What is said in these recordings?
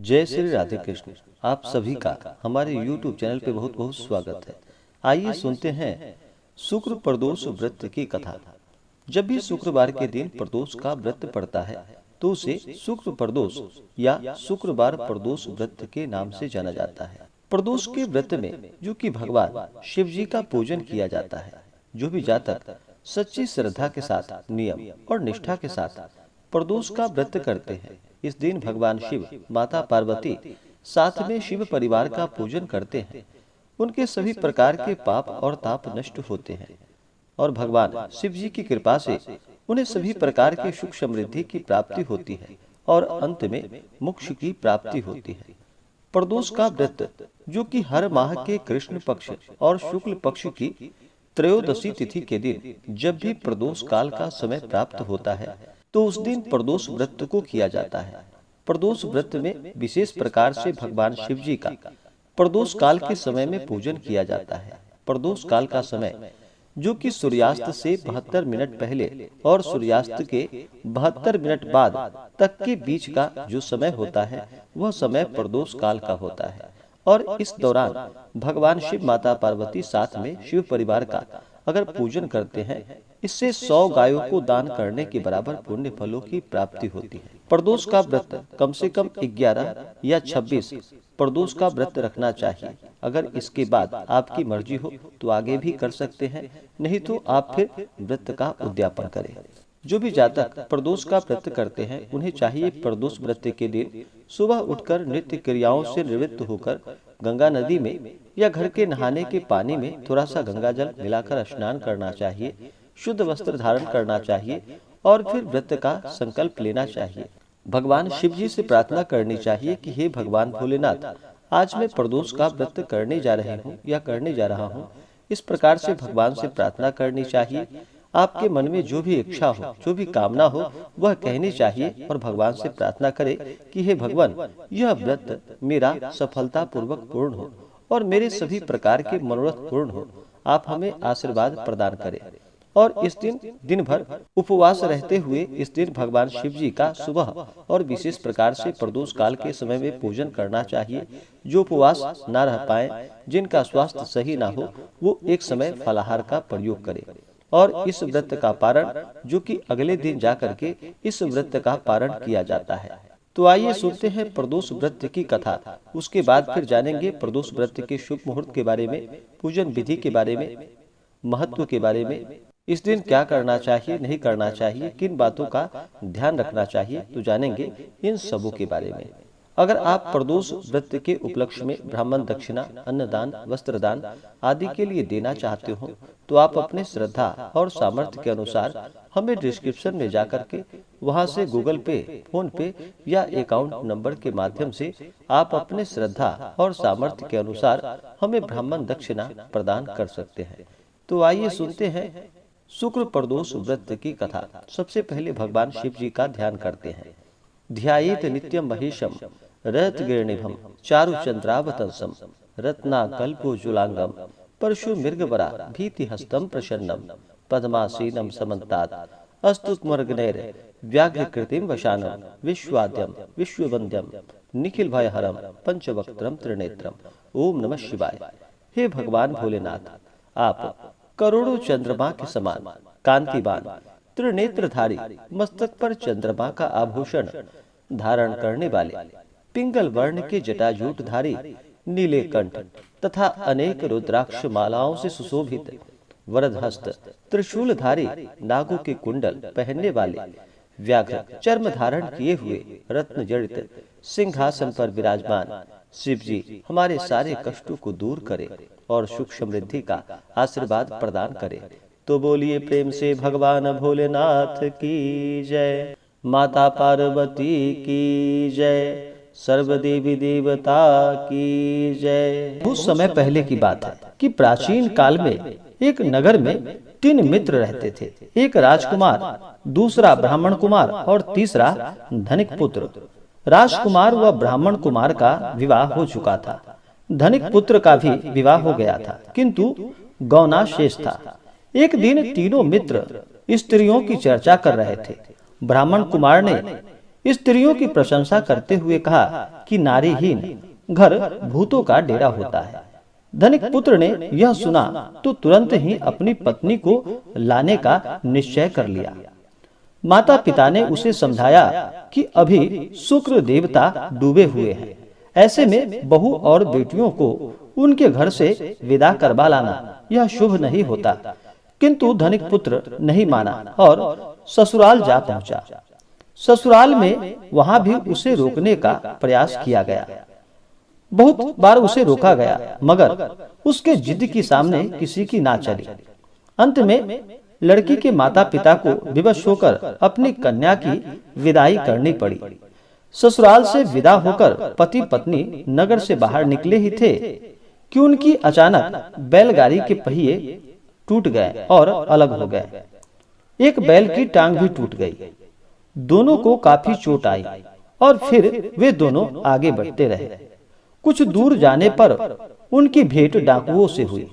जय श्री राधे कृष्ण। आप सभी का हमारे YouTube चैनल पे बहुत बहुत स्वागत है। आइए सुनते हैं शुक्र प्रदोष व्रत की कथा। जब भी शुक्रवार के दिन प्रदोष का व्रत पड़ता है तो उसे शुक्र प्रदोष या शुक्रवार प्रदोष व्रत के नाम से जाना जाता है। प्रदोष के व्रत में जो कि भगवान शिव जी का पूजन किया जाता है, जो भी जातक सच्ची श्रद्धा के साथ, नियम और निष्ठा के साथ प्रदोष का व्रत करते हैं, इस दिन भगवान शिव, माता पार्वती साथ में शिव परिवार का पूजन करते हैं। उनके सभी प्रकार के पाप और ताप नष्ट होते हैं और भगवान शिव जी की कृपा से उन्हें सभी प्रकार के सुख समृद्धि की प्राप्ति होती है और अंत में मोक्ष की प्राप्ति होती है। प्रदोष का व्रत जो कि हर माह के कृष्ण पक्ष और शुक्ल पक्ष की त्रयोदशी तिथि के दिन जब भी प्रदोष काल का समय प्राप्त होता है तो उस दिन प्रदोष व्रत को किया जाता है। प्रदोष व्रत में विशेष प्रकार से भगवान शिव जी का प्रदोष काल के समय में पूजन किया जाता है। प्रदोष काल का समय जो कि सूर्यास्त से 72 मिनट पहले और सूर्यास्त के 72 मिनट बाद तक के बीच का जो समय होता है वह समय प्रदोष काल का होता है और इस दौरान भगवान शिव, माता पार्वती साथ में शिव परिवार का अगर पूजन करते हैं, इससे 100 गायों को दान करने के बराबर पुण्य फलों की प्राप्ति होती है। प्रदोष का व्रत कम से कम 11 या 26 प्रदोष का व्रत रखना चाहिए। अगर इसके बाद आपकी मर्जी हो तो आगे भी कर सकते हैं, नहीं तो आप फिर व्रत का उद्यापन करें। जो भी जातक प्रदोष का व्रत करते हैं उन्हें चाहिए प्रदोष व्रत के दिन सुबह उठकर नित्य क्रियाओं से निवृत्त होकर गंगा नदी में या घर के नहाने के पानी में थोड़ा सा गंगा जल मिलाकर स्नान करना चाहिए, शुद्ध वस्त्र धारण करना चाहिए और फिर व्रत का संकल्प लेना चाहिए। भगवान शिव जी से प्रार्थना करनी चाहिए कि हे भगवान भोलेनाथ, आज मैं प्रदोष का व्रत करने जा रही हूँ या करने जा रहा हूँ। इस प्रकार से भगवान से प्रार्थना करनी चाहिए। आपके मन में जो भी इच्छा हो, जो भी कामना हो, वह कहनी चाहिए और भगवान से प्रार्थना करें कि हे भगवान, यह व्रत मेरा सफलता पूर्वक पूर्ण हो और मेरे सभी प्रकार के मनोरथ पूर्ण हो। आप हमें आशीर्वाद प्रदान करें। और इस दिन भर उपवास रहते हुए इस दिन भगवान शिव जी का सुबह और विशेष प्रकार से प्रदोष काल के समय में पूजन करना चाहिए। जो उपवास न रह पाए, जिनका स्वास्थ्य सही ना हो, वो एक समय फलाहार का प्रयोग करें और इस व्रत का पारण जो कि अगले दिन जाकर के इस व्रत का पारण किया जाता है। तो आइए सुनते हैं प्रदोष व्रत की कथा। उसके बाद फिर जानेंगे प्रदोष व्रत के शुभ मुहूर्त के बारे में, पूजन विधि के बारे में, महत्व के बारे में, इस दिन क्या करना चाहिए, नहीं करना चाहिए, किन बातों का ध्यान रखना चाहिए, तो जानेंगे इन सबों के बारे में। अगर आप प्रदोष व्रत के उपलक्ष्य में ब्राह्मण दक्षिणा, अन्नदान, वस्त्रदान आदि के लिए देना चाहते हो तो आप अपने श्रद्धा और सामर्थ्य के अनुसार हमें डिस्क्रिप्शन में जाकर के वहां से गूगल पे, फोन पे या अकाउंट नंबर के माध्यम से आप अपने श्रद्धा और सामर्थ्य के अनुसार हमें ब्राह्मण दक्षिणा प्रदान कर सकते हैं। तो आइए सुनते हैं शुक्र प्रदोष व्रत की कथा। सबसे पहले भगवान शिव जी का ध्यान करते हैं। ध्यायेत नित्यम महेशम रत्गिरणिभम चारु चंद्रावतंसम रत्नाकल्पोज्ज्वलांगम परशु मृगवरा भीतिहस्तम प्रसन्नम पद्मासीनम समन्तात् अस्तुत्मर्गनैर व्याघ्रकृतिम वशानम विश्वाद्यम विश्ववन्द्यम निखिल भयहरम पंचवक्त्रम त्रिनेत्रम। ओम नमः शिवाय। हे भगवान भोलेनाथ, आप करोड़ों चंद्रमा के समान कांतिवान, त्रिनेत्रधारी, मस्तक पर चंद्रमा का आभूषण धारण करने वाले, पिंगल वर्ण के जटाजूटधारी, नीले कंठ तथा अनेक रुद्राक्ष मालाओं से सुशोभित, वरदहस्त, त्रिशूलधारी, नागों के कुंडल पहनने वाले, व्याघ्र चर्म धारण किए हुए, रत्न जड़ित सिंहासन पर विराजमान शिव जी हमारे सारे कष्टों को दूर करे और सुख समृद्धि का आशीर्वाद प्रदान करे। तो बोलिए प्रेम से भगवान भोलेनाथ की जय, माता पार्वती की जय, सर्व देवी देवता की जय। कुछ समय पहले की बात है कि प्राचीन काल में एक नगर में 3 मित्र रहते थे। एक राजकुमार, दूसरा ब्राह्मण कुमार और तीसरा धनिक पुत्र। राजकुमार व ब्राह्मण कुमार का विवाह हो चुका था। धनिक पुत्र का भी विवाह हो गया था, किंतु गौना शेष था। एक दिन तीनों मित्र स्त्रियों की चर्चा कर रहे थे। ब्राह्मण कुमार ने स्त्रियों की प्रशंसा करते हुए कहा कि नारीहीन घर भूतों का डेरा होता है। धनिक पुत्र ने यह सुना तो तुरंत ही अपनी पत्नी को लाने का निश्चय कर लिया। माता पिता ने उसे समझाया कि अभी शुक्र देवता डूबे हुए हैं, ऐसे में बहू और बेटियों को उनके घर से विदा करवा लाना यह शुभ नहीं होता। किंतु धनिक पुत्र नहीं माना और ससुराल जा पहुंचा। ससुराल में वहां भी उसे रोकने का प्रयास किया गया। बहुत बार उसे रोका गया, मगर उसके जिद की सामने किसी की ना चली। अंत में लड़की के माता पिता को विवश होकर अपनी कन्या की विदाई करनी पड़ी। ससुराल से विदा होकर पति पत्नी नगर से बाहर निकले ही थे कि उनकी अचानक बैलगाड़ी के पहिए टूट गए और अलग हो गए। एक बैल की टांग भी टूट गई। दोनों को काफी चोट आई और फिर वे दोनों आगे बढ़ते रहे। कुछ दूर जाने पर उनकी भेंट डाकुओं से हुई।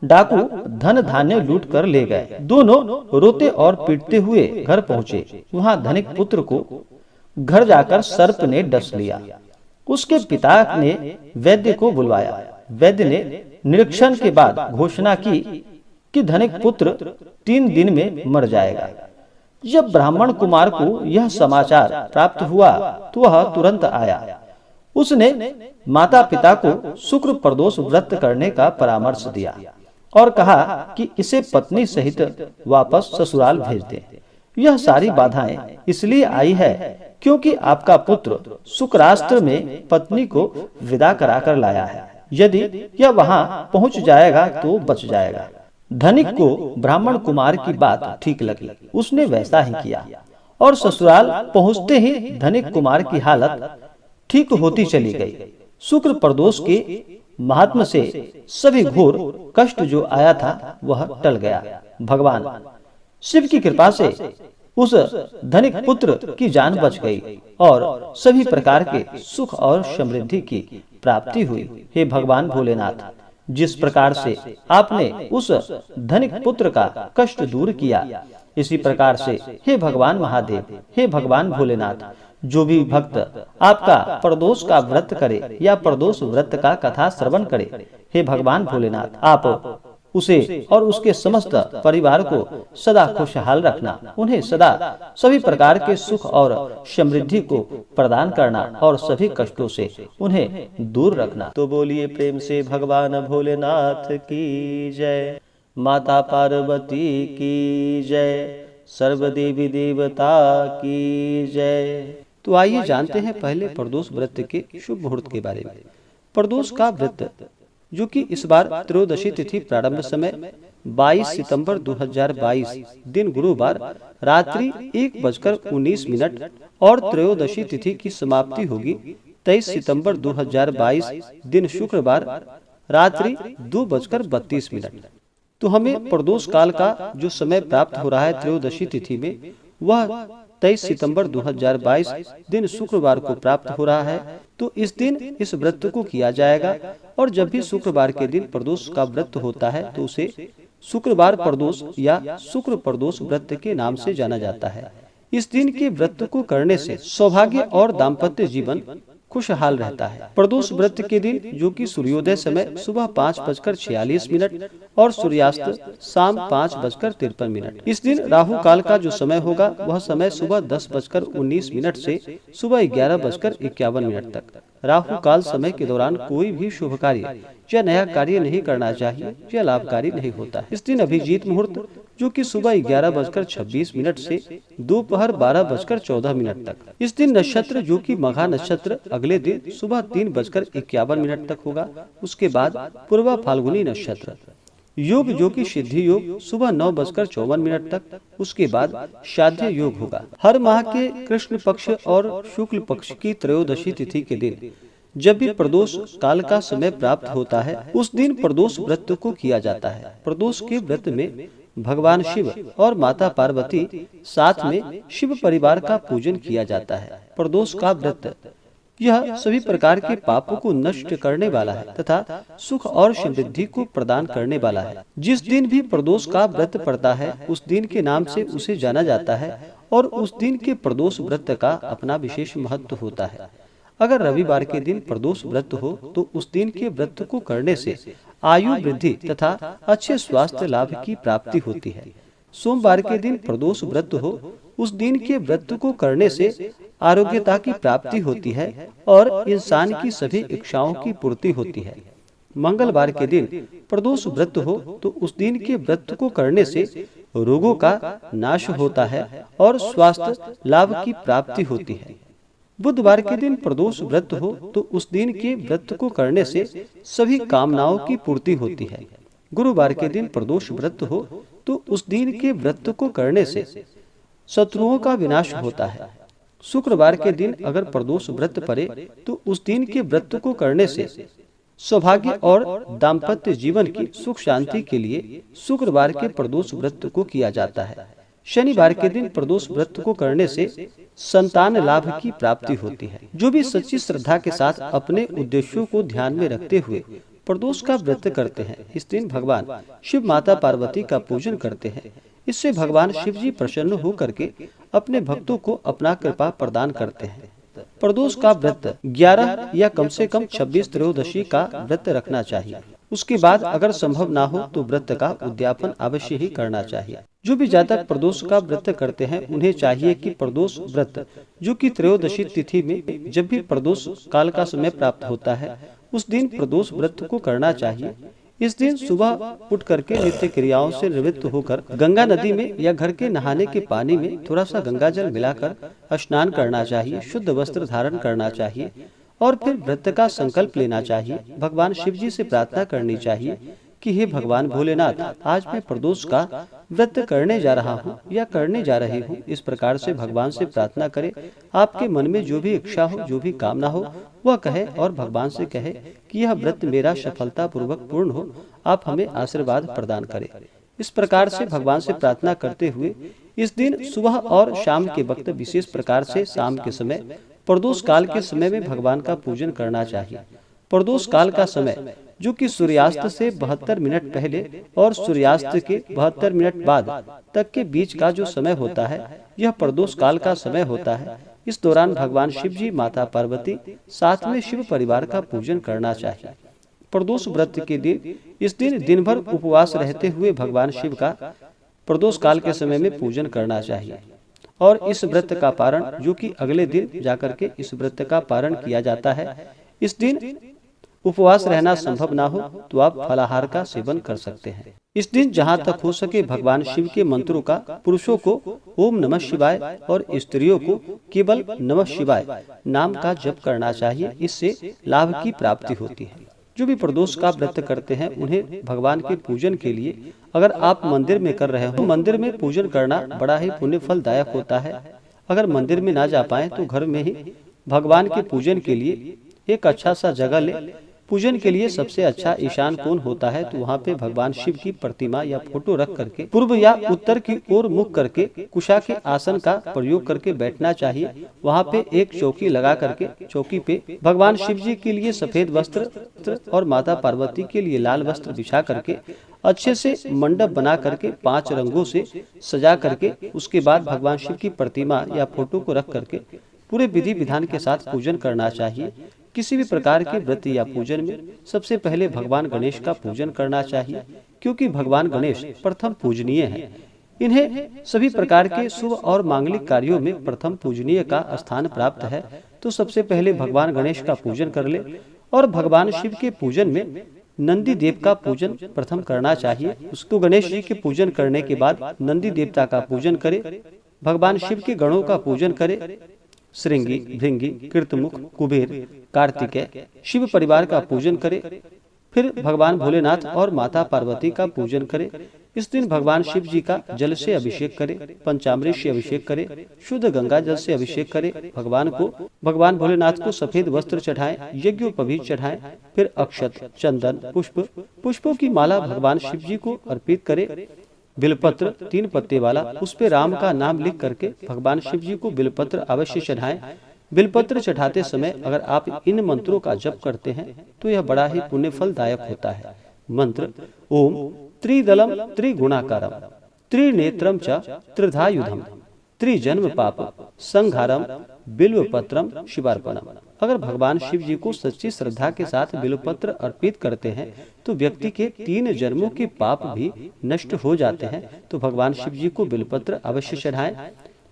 डाकू धन धान्य लूट कर ले गए। दोनों रोते और पीटते हुए घर पहुंचे। वहां धनिक पुत्र को घर जाकर सर्प ने डस लिया। उसके पिता ने वैद्य को बुलवाया। वैद्य ने निरीक्षण के बाद घोषणा की कि धनिक पुत्र 3 दिन में मर जाएगा। जब ब्राह्मण कुमार को यह समाचार प्राप्त हुआ तो वह तुरंत आया। उसने माता पिता को शुक्र प्रदोष व्रत करने का परामर्श दिया और कहा कि इसे पत्नी सहित वापस ससुराल भेज दें। यह सारी बाधाएं इसलिए आई है क्योंकि आपका पुत्र शुक्रास्त्र में पत्नी को विदा कराकर लाया है। यदि यह वहां पहुंच जाएगा तो बच जाएगा। धनिक को ब्राह्मण कुमार की बात ठीक लगी। उसने वैसा ही किया और ससुराल पहुंचते ही धनिक कुमार की हालत ठीक होती चली गई। शुक्र प्रदोष के महात्म से सभी घोर कष्ट जो आया था वह टल गया। भगवान शिव की कृपा से उस धनिक पुत्र की जान बच गई और सभी प्रकार के सुख और समृद्धि की प्राप्ति हुई। हे भगवान भोलेनाथ, जिस प्रकार से आपने उस धनिक पुत्र का कष्ट दूर किया, इसी प्रकार से हे भगवान महादेव, हे भगवान भोलेनाथ, जो भी भक्त आपका प्रदोष का व्रत करे या प्रदोष व्रत का कथा श्रवण करे, हे भगवान भोलेनाथ, आप उसे और उसके समस्त परिवार को सदा खुशहाल रखना, उन्हें सदा सभी प्रकार के सुख और समृद्धि को प्रदान करना और सभी कष्टों से उन्हें दूर रखना। तो बोलिए प्रेम से भगवान भोलेनाथ की जय, माता पार्वती की जय, सर्व देवी देवता की जय। तो आइए जानते हैं पहले प्रदोष व्रत के शुभ मुहूर्त के बारे में। प्रदोष का व्रत जो कि इस बार त्रयोदशी तिथि प्रारंभ समय 22 सितंबर 2022 दिन गुरुवार रात्रि 1:19 और त्रयोदशी तिथि की समाप्ति होगी 23 सितंबर 2022 दिन शुक्रवार रात्रि 2:32। तो हमें प्रदोष काल का जो समय प्राप्त हो रहा है त्रयोदशी तिथि में, वह 23 सितंबर 2022 दिन शुक्रवार को प्राप्त हो रहा है। तो इस दिन इस व्रत को किया जाएगा और जब भी शुक्रवार के दिन प्रदोष का व्रत होता है तो उसे शुक्रवार प्रदोष या शुक्र प्रदोष व्रत के नाम से जाना जाता है। इस दिन के व्रत को करने से सौभाग्य और दाम्पत्य जीवन खुशहाल रहता है। प्रदोष व्रत के दिन जो कि सूर्योदय समय सुबह 5:46 और सूर्यास्त शाम 5:53। इस दिन राहु काल का जो समय होगा वह समय सुबह 10:19 से सुबह 11:51 तक। राहु काल समय के दौरान कोई भी शुभ कार्य या नया कार्य नहीं करना चाहिए, यह लाभकारी नहीं होता है। इस दिन अभिजीत मुहूर्त जो कि सुबह 11:26 से दोपहर 12:14 तक। इस दिन नक्षत्र जो कि मघा नक्षत्र अगले दिन सुबह 3:51 तक होगा। उसके बाद पूर्वा फाल्गुनी नक्षत्र। योग जो कि सिद्धि योग सुबह 9:54 तक। उसके बाद श्राद्ध योग होगा। हर माह के कृष्ण पक्ष और शुक्ल पक्ष की त्रयोदशी तिथि के दिन जब भी प्रदोष काल का समय प्राप्त होता है उस दिन प्रदोष व्रत को किया जाता है। प्रदोष के व्रत में भगवान शिव और माता पार्वती साथ में शिव परिवार का पूजन किया जाता है। प्रदोष का व्रत यह सभी प्रकार के पापों को नष्ट करने वाला है तथा सुख और समृद्धि को प्रदान करने वाला है। जिस दिन भी प्रदोष का व्रत पड़ता है उस दिन के नाम से उसे जाना जाता है और उस दिन के प्रदोष व्रत का अपना विशेष महत्व होता है। अगर रविवार के दिन प्रदोष व्रत हो तो उस दिन के व्रत को करने से आयु वृद्धि तथा अच्छे स्वास्थ्य लाभ की प्राप्ति होती है। सोमवार के दिन प्रदोष व्रत हो उस दिन के व्रत को करने से आरोग्यता की प्राप्ति होती है और इंसान की सभी इच्छाओं की पूर्ति होती है। मंगलवार के दिन प्रदोष व्रत हो तो उस दिन के व्रत को करने से रोगों का नाश होता है और स्वास्थ्य लाभ की प्राप्ति होती है। बुधवार के दिन प्रदोष व्रत हो तो उस दिन के व्रत को करने से सभी कामनाओं की पूर्ति होती है। गुरुवार के दिन प्रदोष व्रत हो तो उस दिन के व्रत को करने से शत्रुओं का विनाश होता है। शुक्रवार के दिन अगर प्रदोष व्रत पड़े तो उस दिन के व्रत को करने से सौभाग्य और दाम्पत्य जीवन की सुख शांति के लिए शुक्रवार के प्रदोष व्रत को किया जाता है। शनिवार के दिन प्रदोष व्रत को करने से संतान लाभ की प्राप्ति होती है। जो भी सच्ची श्रद्धा के साथ अपने उद्देश्यों को ध्यान में रखते हुए प्रदोष का व्रत करते हैं, इस दिन भगवान शिव माता पार्वती का पूजन करते हैं। इससे भगवान शिव जी प्रसन्न होकर के अपने भक्तों को अपना कृपा प्रदान करते हैं। प्रदोष का व्रत 11 या कम से कम 26 त्रयोदशी का व्रत रखना चाहिए। उसके बाद अगर संभव ना हो तो व्रत का उद्यापन अवश्य ही करना चाहिए। जो भी जातक प्रदोष का व्रत करते हैं उन्हें चाहिए कि प्रदोष व्रत जो कि त्रयोदशी तिथि में जब भी प्रदोष काल का समय प्राप्त होता है उस दिन प्रदोष व्रत को करना चाहिए। इस दिन सुबह उठ करके नित्य क्रियाओं से निवृत्त होकर गंगा नदी में या घर के नहाने के पानी में थोड़ा सा गंगा जल मिलाकर स्नान करना चाहिए, शुद्ध वस्त्र धारण करना चाहिए और फिर व्रत का संकल्प लेना चाहिए। भगवान शिव जी से प्रार्थना करनी चाहिए कि हे भगवान भोलेनाथ, आज मैं प्रदोष का व्रत करने जा रहा हूँ या करने जा रही हूँ। इस प्रकार से भगवान से प्रार्थना करें। आपके मन में जो भी इच्छा हो, जो भी कामना हो वह कहे और भगवान से कहे कि यह व्रत मेरा सफलता पूर्वक पूर्ण हो, आप हमें आशीर्वाद प्रदान करें। इस प्रकार से भगवान से प्रार्थना करते हुए इस दिन सुबह और शाम के वक्त विशेष प्रकार से शाम के समय प्रदोष काल के समय में भगवान का पूजन करना चाहिए। प्रदोष काल का समय जो कि सूर्यास्त से 72 मिनट पहले और सूर्यास्त के 72 मिनट बाद तक के बीच का जो समय होता है यह प्रदोष काल का समय होता है। इस दौरान भगवान शिव जी, माता पार्वती साथ में शिव परिवार का पूजन करना चाहिए। प्रदोष व्रत के दिन इस दिन दिन भर उपवास रहते हुए भगवान शिव का प्रदोष काल के समय में पूजन करना चाहिए और इस व्रत का पारण जो कि अगले दिन जाकर के इस व्रत का पारण किया जाता है। इस दिन उपवास रहना संभव ना हो तो आप फलाहार का सेवन कर सकते हैं। इस दिन जहाँ तक हो सके भगवान शिव के मंत्रों का पुरुषों को ओम नमः शिवाय और स्त्रियों को केवल नमः शिवाय नाम का जप करना चाहिए। इससे लाभ की प्राप्ति होती है। जो भी प्रदोष का व्रत करते हैं उन्हें भगवान के पूजन के लिए अगर आप मंदिर में कर रहे हो, मंदिर में पूजन करना बड़ा ही पुण्य फलदायक होता है। अगर मंदिर में ना जा पाए तो घर में ही भगवान के पूजन के लिए एक अच्छा सा जगह ले। पूजन के लिए सबसे अच्छा ईशान कोण होता है तो वहाँ पे भगवान शिव की प्रतिमा या फोटो रख करके पूर्व या उत्तर की ओर मुख करके कुशा के आसन का प्रयोग करके बैठना चाहिए। वहाँ पे एक चौकी लगा करके चौकी पे भगवान शिव जी के लिए सफेद वस्त्र और माता पार्वती के लिए लाल वस्त्र बिछा करके अच्छे से मंडप बना करके 5 रंगों से सजा करके उसके बाद भगवान शिव की प्रतिमा या फोटो को रख करके पूरे विधि विधान के साथ पूजन करना चाहिए। किसी भी प्रकार के व्रत या पूजन में सबसे पहले भगवान गणेश का पूजन करना चाहिए क्योंकि भगवान गणेश प्रथम पूजनीय हैं। इन्हें सभी प्रकार के शुभ और मांगलिक कार्यों में प्रथम पूजनीय का स्थान प्राप्त है। तो सबसे पहले भगवान गणेश का पूजन कर ले और भगवान शिव के पूजन में नंदी देव का पूजन प्रथम करना चाहिए। उसको गणेश जी के पूजन करने के बाद नंदी देवता का पूजन करे, भगवान शिव के गणों का पूजन करे, श्रृंगी, भृंगी, कीर्तमुख, कुबेर, कार्तिकेय, शिव परिवार का पूजन करे, फिर भगवान भोलेनाथ और माता पार्वती का पूजन करे। इस दिन भगवान शिव जी का जल से अभिषेक करे, पंचामृत से अभिषेक करे, शुद्ध गंगा जल से अभिषेक करे। भगवान भोलेनाथ को सफेद वस्त्र चढ़ाएं, यज्ञोपवीत चढ़ाएं, फिर अक्षत, चंदन, पुष्पों की माला भगवान शिव जी को अर्पित करे। बिलपत्र 3 पत्ते वाला उस पे राम का नाम लिख करके भगवान शिव जी को बिलपत्र अवश्य चढ़ाएं। बिलपत्र चढ़ाते समय अगर आप इन मंत्रों का जप करते हैं तो यह बड़ा ही पुण्य फलदायक होता है। मंत्र: ओम त्रिदलम त्रिगुणाकारम त्रिनेत्रम च त्रिधायुधम त्रिजन्म पाप संघारम बिल्वपत्रम शिवार्पणम। अगर भगवान शिव जी को सच्ची श्रद्धा के साथ बिल्वपत्र अर्पित करते हैं तो व्यक्ति के 3 जन्मों के पाप भी नष्ट हो जाते हैं। तो भगवान शिव जी को बिल्वपत्र अवश्य चढ़ाएं।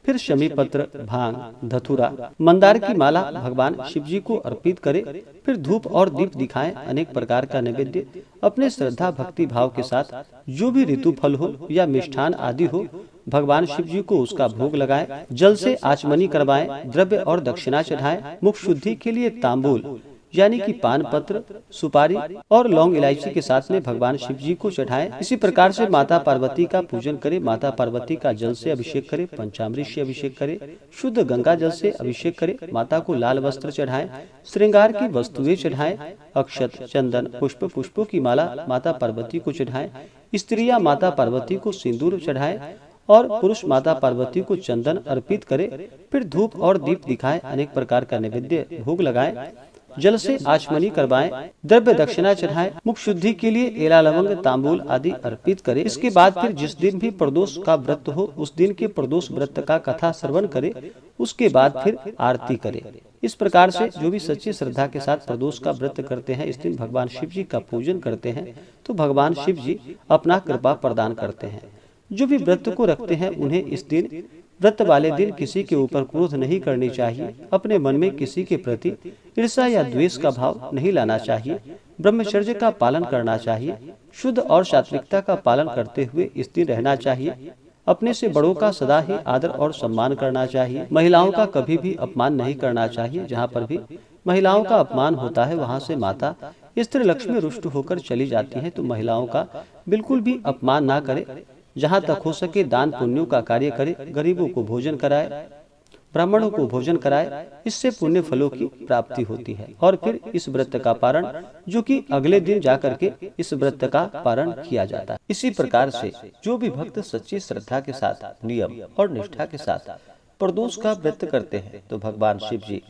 फिर शमी पत्र, भांग, धतूरा, मंदार की माला भगवान शिव जी को अर्पित करें। फिर धूप और दीप दिखाएं। अनेक प्रकार का नैवेद्य अपने श्रद्धा भक्ति भाव के साथ जो भी ऋतु फल हो या मिष्ठान आदि हो, भगवान शिव जी को उसका भोग लगाएं। जल से आचमनी करवाएं। द्रव्य और दक्षिणा चढ़ाएं। मुख शुद्धि के लिए तांबूल यानी कि पान पत्र, सुपारी और लौंग इलायची के साथ में भगवान शिव जी को चढ़ाएं। इसी प्रकार से माता पार्वती का पूजन करें। माता पार्वती का जल से अभिषेक करें, पंचामृत से अभिषेक करें, शुद्ध गंगा जल से अभिषेक करें। माता को लाल वस्त्र चढ़ाएं, श्रृंगार की वस्तुएं चढ़ाएं, अक्षत, चंदन, पुष्पों की माला माता पार्वती को चढ़ाएं। स्त्रियां माता पार्वती को सिंदूर चढ़ाएं और पुरुष माता पार्वती को चंदन अर्पित करें। फिर धूप और दीप दिखाएं। अनेक प्रकार का नैवेद्य भोग लगाएं। जल से आचमनी करवाएं। द्रव्य दक्षिणा चढ़ाएं। मुख शुद्धि के लिए एला, लवंग, तांबूल आदि अर्पित करें। इसके बाद फिर जिस दिन भी प्रदोष का व्रत हो उस दिन के प्रदोष व्रत का कथा श्रवण करें। उसके बाद फिर आरती करें। इस प्रकार से जो भी सच्ची श्रद्धा के साथ प्रदोष का व्रत करते हैं, इस दिन भगवान शिव जी का पूजन करते हैं तो भगवान शिव जी अपना कृपा प्रदान करते हैं। जो भी व्रत को रखते हैं उन्हें इस दिन, व्रत वाले दिन, किसी के ऊपर क्रोध नहीं करनी चाहिए। अपने मन में किसी के प्रति ईर्ष्या या द्वेष का भाव नहीं लाना चाहिए। ब्रह्मचर्य का पालन करना चाहिए। शुद्ध और सात्विकता का पालन करते हुए इस दिन रहना चाहिए। अपने से बड़ों का सदा ही आदर और सम्मान करना चाहिए। महिलाओं का कभी भी अपमान नहीं करना चाहिए। जहाँ पर भी महिलाओं का अपमान होता है वहाँ से माता स्त्री लक्ष्मी रुष्ट होकर चली जाती है। तो महिलाओं का बिल्कुल भी अपमान ना करे। जहाँ तक हो सके दान पुण्यों का कार्य करे। गरीबों को भोजन कराए, ब्राह्मणों को भोजन कराए। इससे पुण्य फलों की प्राप्ति होती है। और फिर इस व्रत का पारण, जो कि अगले दिन जाकर के इस व्रत का पारण किया जाता है। इसी प्रकार से जो भी भक्त सच्ची श्रद्धा के साथ, नियम और निष्ठा के साथ प्रदोष का व्रत करते हैं तो भगवान शिव जी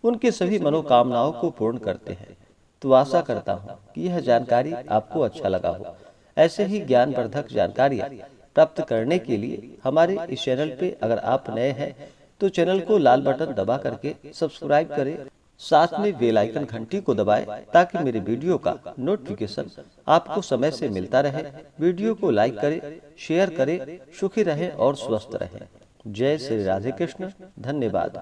उनके सभी मनोकामनाओं को पूर्ण करते हैं। तो आशा करता हूँ कि यह जानकारी आपको अच्छा लगा हो। ऐसे ही ज्ञानवर्धक जानकारियाँ प्राप्त करने के लिए हमारे इस चैनल पे अगर आप नए हैं तो चैनल को लाल बटन दबा करके सब्सक्राइब करें। साथ में बेल आइकन घंटी को दबाएं ताकि मेरे वीडियो का नोटिफिकेशन आपको समय से मिलता रहे। वीडियो को लाइक करें, शेयर करें। सुखी रहें और स्वस्थ रहें। जय श्री राधे कृष्ण। धन्यवाद।